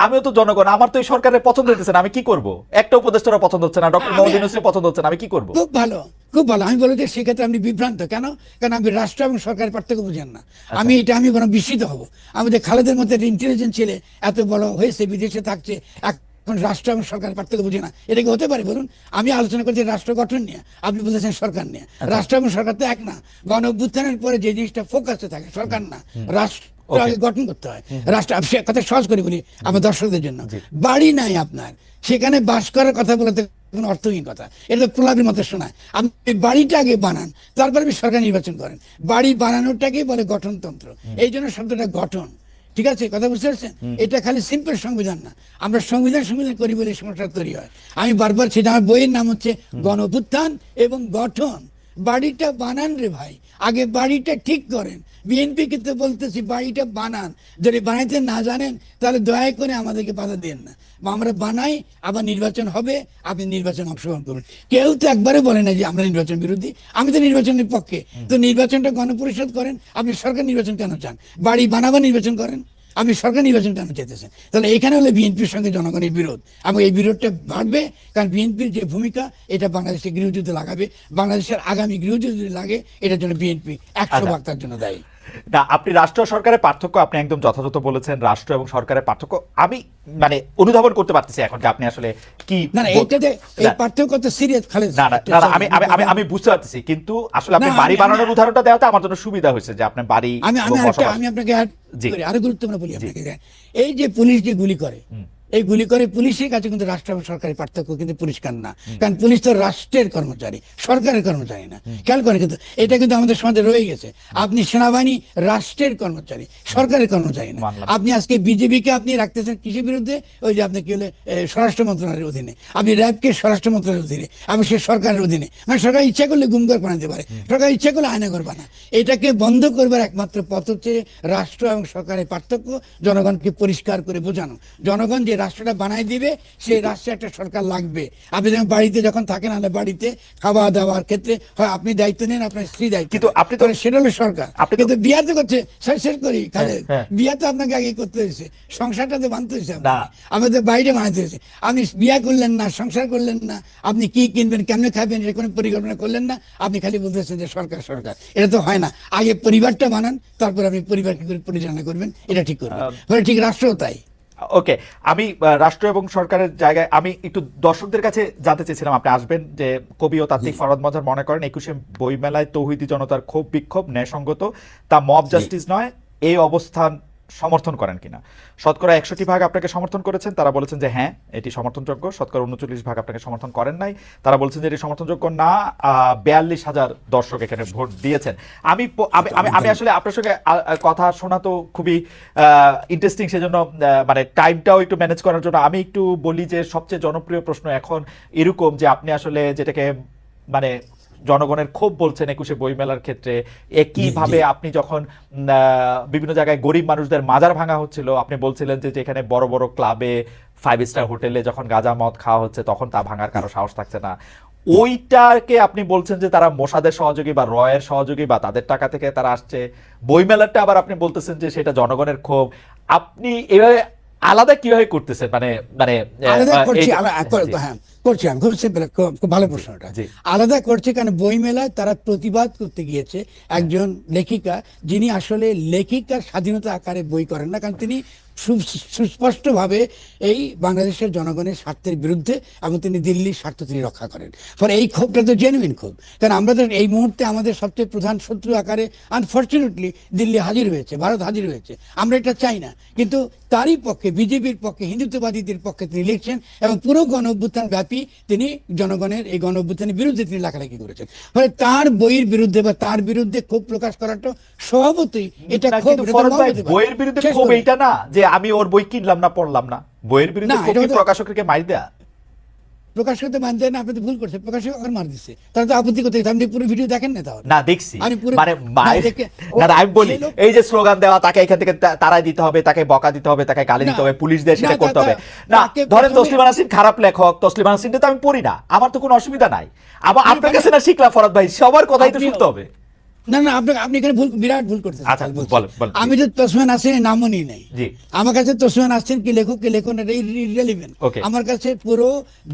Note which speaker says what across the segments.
Speaker 1: আমিও তো জনগণ, আমার তো এই সরকারের পছন্দ হইতেছে না, আমি কি করব? একটা উপদেষ্টারও পছন্দ হচ্ছে না, ডক্টর মোহাম্মদ ইউনূসের পছন্দ হচ্ছে না, আমি কি করব?
Speaker 2: খুব ভালো, খুব ভালো। আমি বলি যে সেক্ষেত্রে আপনি বিভ্রান্ত কেন? কারণ আপনি রাষ্ট্র এবং সরকারের পার্থক্য বুঝেন না।
Speaker 1: আচ্ছা।
Speaker 2: আমি বরং বিস্মিত হব। আমাদের খালেদের মধ্যে একটা ইন্টেলিজেন্ট ছেলে এত বড় হয়েছে, বিদেশে থাকছে, এখন রাষ্ট্র এবং সরকারের পার্থক্য বুঝে না। এটা কি হতে পারে বলুন? আমি আলোচনা করছি রাষ্ট্র গঠন নিয়ে, আপনি বলতেছেন সরকার নিয়ে। রাষ্ট্র এবং সরকার তো এক না। গণ অভ্যুত্থানের পরে যে জিনিসটা ফোকাসে থাকে, সরকার না, রাষ্ট্র আগে গঠন করতে হয়। রাষ্ট্র কথা সহজ করে বলি আমার দর্শকদের জন্য, বাড়ি নাই আপনার, সেখানে বাস করার কথা বলতে কোনো অর্থহীন কথা। এটা তো প্রলাপের মতো শোনায়। আপনি বাড়িটা আগে বানান, তারপরে আপনি সরকার নির্বাচন করেন। বাড়ি বানানোটাকেই বলে গঠনতন্ত্র। এই জন্য শব্দটা গঠন। ঠিক আছে, কথা বুঝতে পারছেন? এটা খালি সিম্পল সংবিধান না। আমরা সংবিধান সংবিধান করি বলে এই সমস্যা তৈরি হয়। আমি বারবার সেটা, আমার বইয়ের নাম হচ্ছে গণ অভ্যুত্থান এবং গঠন। বাড়িটা বানান রে ভাই, আগে বাড়িটা ঠিক করেন। বিএনপি কিন্তু বলতেছি বাড়িটা বানান, যদি বানাইতে না জানেন তাহলে দয়া করে আমাদেরকে বাধা দেন না। আমরা বানাই, আবার নির্বাচন হবে, আপনি নির্বাচন অংশগ্রহণ করুন। কেউ তো একবারে বলে না যে আমরা নির্বাচন বিরোধী, আমি তো নির্বাচনের পক্ষে। তো নির্বাচনটা গণপরিষদ করেন, আপনি সরকার নির্বাচন কেন চান? বাড়ি বানাবার নির্বাচন করেন, আপনি সরকার নির্বাচন কেন চাইতেছেন? তাহলে এখানে হলে বিএনপির সঙ্গে জনগণের বিরোধ, এবং এই বিরোধটা বাড়বে। কারণ বিএনপির যে ভূমিকা, এটা বাংলাদেশের গৃহযুদ্ধে লাগাবে। বাংলাদেশের আগামী গৃহযুদ্ধ যদি লাগে, এটার জন্য বিএনপি 100 ভাগ তার জন্য দায়ী।
Speaker 1: না, আপনি রাষ্ট্র সরকারের পার্থক্য আপনি একদম যথাযথ বলেছেন। রাষ্ট্র এবং সরকারের পার্থক্য আমি মানে অনুধাবন করতে পারতেছি এখন যে আপনি আসলে কি
Speaker 2: না না, এইটাতে এই পার্থক্য তো সিরিয়াস খালেদ।
Speaker 1: না না না, আমি আমি আমি আমি বুঝতে পারতেছি, কিন্তু আসলে আপনি বাড়ি বানানোর উদাহরণটা দেওয়াতে আমার জন্য সুবিধা হয়েছে যে আপনি বাড়ি
Speaker 2: আমি
Speaker 1: এবং বসবাস।
Speaker 2: আমি আপনাকে
Speaker 1: জি।
Speaker 2: আরো গুরুত্বপূর্ণ বলি আপনাকে। এই যে পুলিশ যে গুলি করে, এই গুলি করে পুলিশের কাছে কিন্তু রাষ্ট্র এবং সরকারের পার্থক্য কিন্তু পরিষ্কার না। কারণ পুলিশ তো রাষ্ট্রের কর্মচারী, সরকারের কর্মচারী না। খেয়াল করেন, কিন্তু এটা কিন্তু আমাদের সমাজে রয়ে গেছে। আপনি সেনাবাহিনী রাষ্ট্রের কর্মচারী, সরকারের কর্মচারী না। আপনি আজকে বিজেপিকে আপনি রাখতেছেন কিসের বিরুদ্ধে? ওই যে আপনি কি হলে স্বরাষ্ট্র মন্ত্রণালয়ের অধীনে, আপনি র্যাবকে স্বরাষ্ট্র মন্ত্রণালয়ের অধীনে, আপনি সে সরকারের অধীনে। মানে সরকার ইচ্ছা করলে গুমঘর বানাতে পারে, সরকার ইচ্ছা করলে আয়নাঘর বানায়। এটাকে বন্ধ করবার একমাত্র পথ হচ্ছে রাষ্ট্র এবং সরকারের পার্থক্য জনগণকে পরিষ্কার করে বোঝানো। জনগণ যে রাষ্ট্রটা বানাই দিবে, সেই রাষ্ট্রে একটা সরকার লাগবে। আপনি যখন বাড়িতে যখন থাকেন, আলে বাড়িতে খাওয়া দাওয়ার ক্ষেত্রে হয় আপনি দায়িত্ব নেন, আপনার স্ত্রী দায়িত্ব,
Speaker 1: কিন্তু আপনি তো
Speaker 2: সেটা হলো সরকার। কিন্তু বিয়া তো করছে, শেষ করি খালেদ, বিয়া তো আপনাকে আগে করতে হয়েছে, সংসারটা তো বানতে হয়েছে, আমাদের বাইরে বানাতে হয়েছে। আপনি বিয়া করলেন না, সংসার করলেন না, আপনি কি কিনবেন, কেমনে খাবেন, এর কোনো পরিকল্পনা করলেন না। আপনি খালি বলতেছেন যে সরকার সরকার। এটা তো হয় না। আগে পরিবারটা বানান, তারপর আপনি পরিবারকে পরিচালনা করবেন, এটা ঠিক করবেন। ঠিক রাষ্ট্রও তাই।
Speaker 1: ওকে, আমি রাষ্ট্র এবং সরকারের জায়গায় আমি একটু দর্শকদের কাছে জানতে চেয়েছিলাম, আপনি আসবেন যে কবি ও তাত্ত্বিক ফরহাদ মজহার মনে করেন 21শে বইমেলায় তৌহিদি জনতার ক্ষোভ বিক্ষোভ ন্যায়সঙ্গত, তা মব জাস্টিস নয়, এই অবস্থান সমর্থন করেন কিনা? শতকরা 61% আপনাকে সমর্থন করেছেন, তারা বলেছেন যে হ্যাঁ এটি সমর্থনযোগ্য। শতকরা 39% আপনাকে সমর্থন করেন নাই, তারা বলছেন যে এটি সমর্থনযোগ্য না। 42,000 দর্শক এখানে ভোট দিয়েছেন। আমি আমি আমি আসলে আপনার সঙ্গে কথা শোনা তো খুবই ইন্টারেস্টিং, সেজন্য মানে টাইমটাও একটু ম্যানেজ করার জন্য আমি একটু বলি যে সবচেয়ে জনপ্রিয় প্রশ্ন এখন এরকম যে আপনি আসলে যেটাকে মানে জনগণের ক্ষোভ বলছেন 21শে বইমেলার ক্ষেত্রে, একইভাবে আপনি যখন বিভিন্ন জায়গায় গরিব মানুষদের মাজার ভাঙা হচ্ছিল, আপনি বলছিলেন যে এখানে বড় বড় ক্লাবে 5 স্টার হোটেলে যখন গাঁজা মদ খাওয়া হচ্ছে তখন তা ভাঙার কারো সাহস থাকছে না। ওইটাকে আপনি বলছেন যে তারা মোসাদের সহযোগী বা রয়ের সহযোগী বা তাদের টাকা থেকে তারা আসছে। বইমেলাটা আবার আপনি বলতেছেন যে সেটা জনগণের ক্ষোভ। আপনি এভাবে আলাদা কিভাবে করতেছেন? মানে মানে
Speaker 2: করছি আমি, খুব ভালো প্রশ্নটা। আলাদা করছে কারণ বইমেলায় তারা প্রতিবাদ করতে গিয়েছে একজন লেখিকা, যিনি আসলে লেখিকার স্বাধীনতা আকারে বই করেন না, কারণ তিনি সুস্পষ্টভাবে এই বাংলাদেশের জনগণের স্বার্থের বিরুদ্ধে, এবং তিনি দিল্লির স্বার্থ তিনি রক্ষা করেন। ফলে এই ক্ষোভটা তো জেনুইন ক্ষোভ। কারণ আমরা তো এই মুহূর্তে আমাদের সবচেয়ে প্রধান শত্রু আকারে আনফর্চুনেটলি দিল্লি হাজির হয়েছে, ভারত হাজির হয়েছে। আমরা এটা চাই না, কিন্তু তারই পক্ষে, বিজেপির পক্ষে, হিন্দুত্ববাদীদের পক্ষে তিনি লিখছেন, এবং পুরো গণ অভ্যুত্থান ব্যাপী তিনি জনগণের এই গণ অভ্যুত্থানের বিরুদ্ধে তিনি লেখালেখি করেছেন। ফলে তার বইয়ের বিরুদ্ধে বা তার বিরুদ্ধে ক্ষোভ প্রকাশ করাটা স্বভাবতই এটা ক্ষোভ।
Speaker 1: বইয়ের বিরুদ্ধে ক্ষোভ এইটা না যে আমি ওর বই কিনলাম না, পড়লাম না। বইয়ের বিরুদ্ধে প্রকাশককে মার দেয়া,
Speaker 2: প্রকাশ করতে মানতে না, আপনি ভুল করছেন। প্রকাশক আর মার দিচ্ছে, তারা তো আপত্তি করতে। আপনি পুরো ভিডিও দেখেন না? তাহলে
Speaker 1: না দেখছি, মানে আমি বলি এই যে স্লোগান দেওয়া, তাকে এখান থেকে তারাই দিতে হবে, তাকে বকা দিতে হবে, তাকে গালি দিতে হবে, পুলিশ দিয়ে সেটা করতে হবে না। ধরেন তসলিমা নাসরিন খারাপ লেখক, তসলিমা নাসরিনটা তো আমি পড়ি না, আমার তো কোনো অসুবিধা নাই। আবার আপনার কাছে না শিখলাম ফরহাদ ভাই, সবার কথাই তো শুনতে হবে।
Speaker 2: না না, আপনি এখানে বিরাট ভুল করতেছেন।
Speaker 1: আচ্ছা,
Speaker 2: বলছি,
Speaker 1: বলেন, বলেন।
Speaker 2: আমি তো তসমান নাসরিনের নামও নিই নাই।
Speaker 1: জি।
Speaker 2: আমার কাছে তসমান নাসরিন কি লেখক কি লেখন এটা ইররিলেভেন্ট।
Speaker 1: Okay.
Speaker 2: আমার কাছে পুরো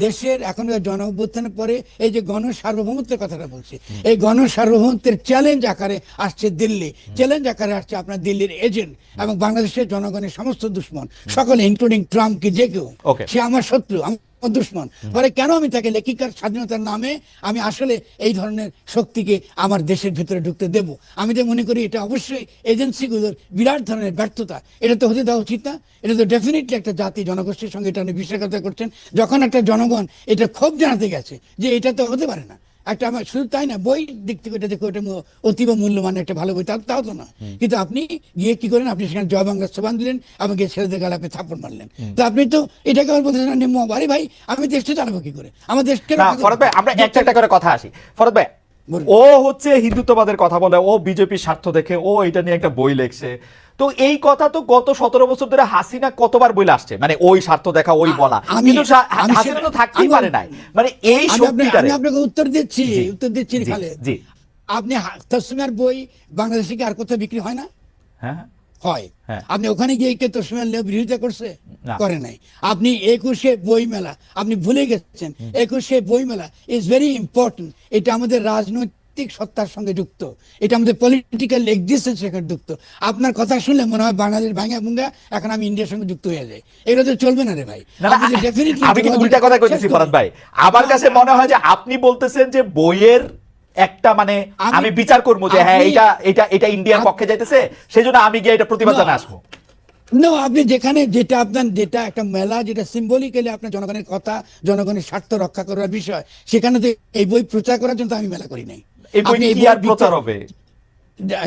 Speaker 2: দেশের এখনকার জন অভ্যুত্থানের পরে এই যে গণ সার্বভৌমত্বের কথাটা বলছি, এই গণ সার্বভৌমত্বের চ্যালেঞ্জ আকারে আসছে দিল্লি, চ্যালেঞ্জ আকারে আসছে আপনার দিল্লির এজেন্ট এবং বাংলাদেশের জনগণের সমস্ত দুশ্মন সকলে, ইনক্লুডিং ট্রাম্প কি যে কেউ,
Speaker 1: Okay.
Speaker 2: সে আমার শত্রু, আমার দুশ্মন। পরে কেন আমি তাকে লেখিকার স্বাধীনতার নামে আমি আসলে এই ধরনের শক্তিকে আমার দেশের ভিতরে ঢুকতে দেব? আমি তো মনে করি এটা অবশ্যই এজেন্সিগুলোর বিরাট ধরনের ব্যর্থতা। এটা তো হতে দেওয়া উচিত না। এটা তো ডেফিনেটলি একটা জাতি জনগোষ্ঠীর সঙ্গে এটা নিয়ে বিশ্বাসঘাতকতা করছেন। যখন একটা জনগণ এটা ক্ষোভ জানাতে গেছে যে এটা তো হতে পারে না, একটা আমার শুধু তাই না, বই দিক থেকে এটা দেখো, এটা অতীব মূল্যবান একটা ভালো বই, তাও তো না। কিন্তু আপনি গিয়ে কি করেন, আপনি সেখানে জয় বাংলা স্লোগান দিলেন এবং গিয়ে ছেলেদের গালে আপনি থাপ্পড় মারলেন। তো আপনি তো এটাকে আমার বলতেছেন নিম্ন, আরে ভাই আমি দেশটা চালাবো কি করে, আমার দেশকে
Speaker 1: না ফরহাদ ভাই, আমরা একটা একটা করে কথা আসি। ফরহাদ ভাই,
Speaker 2: বলুন।
Speaker 1: ও হচ্ছে হিন্দুত্ববাদের কথা বলে, ও বিজেপির স্বার্থ দেখে ও এটা নিয়ে একটা বই লিখছে। তো এই কথা তো গত 17 বছর ধরে হাসিনা কতবার বলে আসছে, মানে ওই স্বার্থ দেখা, ওই বলা, কিন্তু হাসিনা তো থাকতেই পারে নাই, মানে এই শক্তিটারে।
Speaker 2: আমি আপনাকে উত্তর দিচ্ছি,
Speaker 1: জি,
Speaker 2: খালে।
Speaker 1: জি।
Speaker 2: আপনি তসমিয়ার বই বাংলাদেশে কি আর কোথাও বিক্রি হয় না?
Speaker 1: হ্যাঁ,
Speaker 2: হয়।
Speaker 1: হ্যাঁ।
Speaker 2: আপনি ওখানে গিয়ে কে তসমিয়ার বিরোধিতা করছে?
Speaker 1: না।
Speaker 2: করে নাই। আপনি 21শে বই মেলা আপনি ভুলে গেছেন। 21শে বই মেলা ইজ ভেরি ইম্পর্টেন্ট। এটা আমাদের রাজনৈতিক সত্তার সঙ্গে যুক্ত, এটা আমাদের পলিটিক্যাল এক্সিস্টেন্স সঙ্গে যুক্ত। আপনার কথা শুনলে মনে হয় বাঙালির ভাঙা ভুঙ্গা এখন আমি ইন্ডিয়ার সঙ্গে যুক্ত হয়ে যাই। এগুলো তো চলবে না রে ভাই।
Speaker 1: না, না, আমি কিন্তু উল্টা কথা কইতেছি ফরহাদ ভাই। আমার কাছে মনে হয় যে আপনি বলতেছেন যে বইয়ের একটা মানে আমি বিচার করবো যে হ্যাঁ এটা এটা এটা ইন্ডিয়ার পক্ষে যাইতেছে, সেজন্য আমি গিয়ে এটা প্রতিবাদ জানাই আসবো।
Speaker 2: না, আপনি যেখানে যেটা আপনার যেটা একটা মেলা, যেটা সিম্বলিক্যালি আপনার জনগণের কথা, জনগণের স্বার্থ রক্ষা করার বিষয়, সেখানে তো এই বই প্রচার করার জন্য তো আমি মেলা করি নাই।
Speaker 1: এই বই কি আর প্রচার হবে?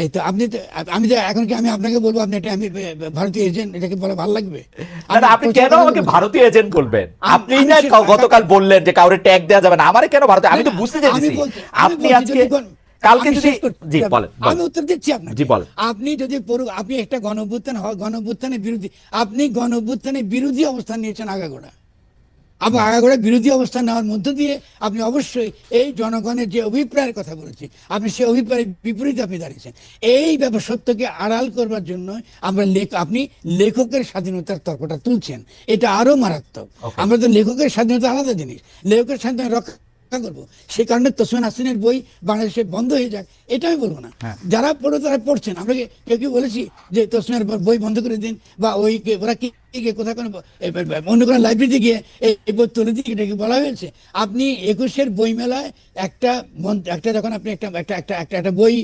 Speaker 2: এই তো আপনি তো, আমি তো এখন কি আমি আপনাকে বলবো আপনি এটা আমি ভারতীয় এজেন্ট, এটাকে বলে ভালো লাগবে?
Speaker 1: না না, আপনি কেন আমাকে ভারতীয় এজেন্ট বলবেন? আপনি না গতকাল বললেন যে কাউরে ট্যাগ দেওয়া যাবে না, আমারে কেন ভারতীয়? আমি তো বুঝতে চাইছি আপনি আজকে কালকে যদি জি বলেন,
Speaker 2: আমি উত্তর দিচ্ছি আপনাকে।
Speaker 1: জি বলেন।
Speaker 2: আপনি যদি আপনি একটা গণঅভ্যুত্থানের বিরোধী, আপনি গণঅভ্যুত্থানের বিরোধী অবস্থান নিয়েছেন আগাগোড়া। আবার আগাগোড়া বিরোধী অবস্থান নেওয়ার মধ্য দিয়ে আপনি অবশ্যই এই জনগণের যে অভিপ্রায়ের কথা বলেছি, আপনি সেই অভিপ্রায়ের বিপরীতে আপনি দাঁড়িয়েছেন। এই ব্যাপার সত্যকে আড়াল করবার জন্য আমরা আপনি লেখকের স্বাধীনতার তর্কটা তুলছেন, এটা আরো মারাত্মক। আমরা তো লেখকের স্বাধীনতা আলাদা জিনিস, লেখকের স্বাধীনতা রক্ষা করবো, সেই কারণে তসমিয়া নাসরিনের বই বাংলাদেশে বন্ধ হয়ে যাক এটা আমি বলবো না। যারা পড়ো তারা পড়ছেন, আমরা কেউ কেউ বলেছি যে তসমিয়ার বই বন্ধ করে দিন, বা ওই ওরা কি কোথাও কোনো অন্য কোনো লাইব্রেরিতে গিয়ে এই বই তুলে দিন, এটা কি বলা হয়েছে? আপনি 21শের বই মেলায় একটা যখন আপনি একটা বই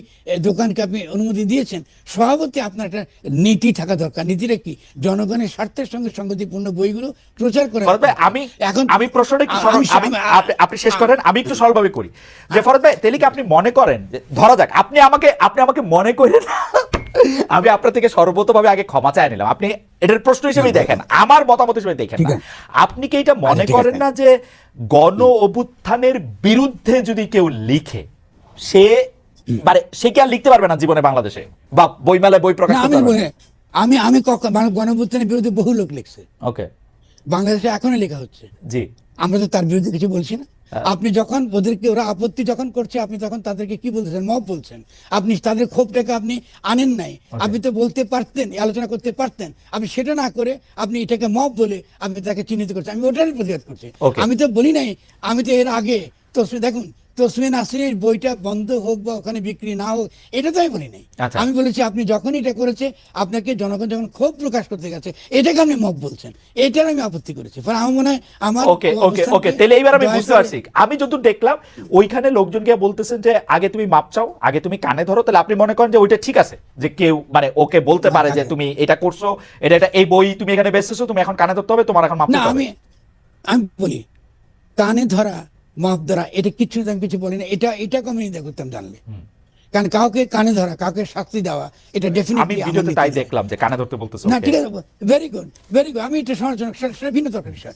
Speaker 2: দোকানকে আপনি অনুমতি দিয়েছেন, সভাপতি আপনার একটা নীতি থাকা দরকার। নীতিটা কি? জনগণের স্বার্থের সঙ্গে সংগতিপূর্ণ বইগুলো প্রচার করে।
Speaker 1: আমি প্রশ্নটা একটু আপনি শেষ করেন, আমি একটু সরলভাবে করি যে ফরহাদ ভাই, তাহলে কি আপনি মনে করেন যে ধরা যাক আপনি আমাকে মনে করেন, আমি আপনার থেকে সর্বতভাবে আগে ক্ষমা চাই নিলাম, আপনি এটার প্রশ্ন হিসেবে দেখেন, আমার মতামত হিসেবে দেখেন না। আপনি কি এটা মনে করেন না যে গণ অভ্যুত্থানের বিরুদ্ধে যদি কেউ লিখে, সে মানে সে কি আর লিখতে পারবে না জীবনে বাংলাদেশে, বা বইমেলায় বই প্রকাশ করতে পারবে?
Speaker 2: আমি গণঅভ্যুত্থানের বিরুদ্ধে বহু লোক লিখছে,
Speaker 1: ওকে,
Speaker 2: বাংলাদেশে এখনো লেখা হচ্ছে।
Speaker 1: জি,
Speaker 2: আমরা তো তার বিরুদ্ধে কিছু বলছি না। আপনি যখন ওদেরকে ওরা আপত্তি যখন করছে, আপনি তখন তাদেরকে কি বলতেছেন? মব বলছেন। আপনি তাদের ক্ষোভটাকে আপনি আনেন নাই। আপনি তো বলতে পারতেন, আলোচনা করতে পারতেন। আপনি সেটা না করে আপনি এটাকে মব বলে আপনি তাকে চিহ্নিত করছেন। আমি ওটারই প্রতিবাদ করছি। আমি তো বলি নাই, আমি তো এর আগে দেখুন তসমিয়া নাসরিনের বইটা বন্ধ হোক বা ওখানে বিক্রি না হোক, এটা তো আমি বলি নাই। আমি বলেছি আপনি যখন এটা করেছে, আপনাকে জনগণ যখন ক্ষোভ প্রকাশ করতে গেছে, এটাকে আপনি মব বলছেন, এটার আমি আপত্তি করেছি। আমার মনে হয় আমার
Speaker 1: ওকে তাহলে এইবার আমি বুঝতে পারছি। আমি যতদূর দেখলাম ওইখানে লোকজন গিয়ে বলতেছেন যে আগে তুমি মাপ চাও, আগে তুমি কানে ধরো, তাহলে আপনি মনে করেন যে ওইটা ঠিক আছে, যে কেউ মানে ওকে বলতে পারে যে তুমি এটা করছো, এটা এই বই তুমি এখানে বেচতেছো, তুমি এখন কানে ধরতে হবে, তোমার এখন মাপ দিতে হবে।
Speaker 2: আমি বলি কানে ধরা, মাপ ধরা, এটা কিছু আমি কিছু বলি না। এটাকে আমি নিন্দা করতাম জানলে। কারণ কাউকে কানে ধরা, কাউকে শাস্তি দেওয়া, এটা ডেফিনেটলি
Speaker 1: আমি ভিডিওতে তাই দেখলাম যে কানে ধরতে বলতেছো।
Speaker 2: না ঠিক আছে, ভেরি গুড ভেরি গুড। আমি এটা সমালোচনা, সেটা ভিন্ন তর্কের বিষয়।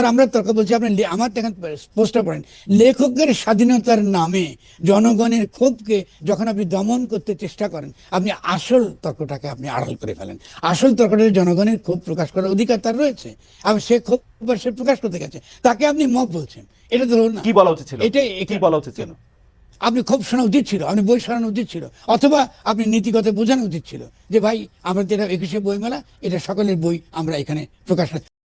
Speaker 2: আমরা তর্ক বলছি, আপনি আমার দেখেন পোস্টটা পড়েন, লেখকের স্বাধীনতার নামে জনগণের ক্ষোভকে যখন আপনি দমন করতে চেষ্টা করেন, আপনি আসল তর্কটাকে আপনি আড়াল করে ফেলেন। আসল তর্কটা জনগণের ক্ষোভ প্রকাশ করার অধিকার তার রয়েছে, আর সে ক্ষোভ সে প্রকাশ করতে গেছে, তাকে আপনি মব বলছেন। এটা তো না,
Speaker 1: কি বলা উচিত ছিল?
Speaker 2: এটা
Speaker 1: কি বলা উচিত ছিল?
Speaker 2: আপনি খুব শোনা উচিত ছিল, আপনি বই শোনানো উচিত ছিল, অথবা আপনি নীতিগত বোঝানো উচিত ছিল যে ভাই আমাদের এটা 21শে বইমেলা, এটা সকলের বই আমরা এখানে প্রকাশ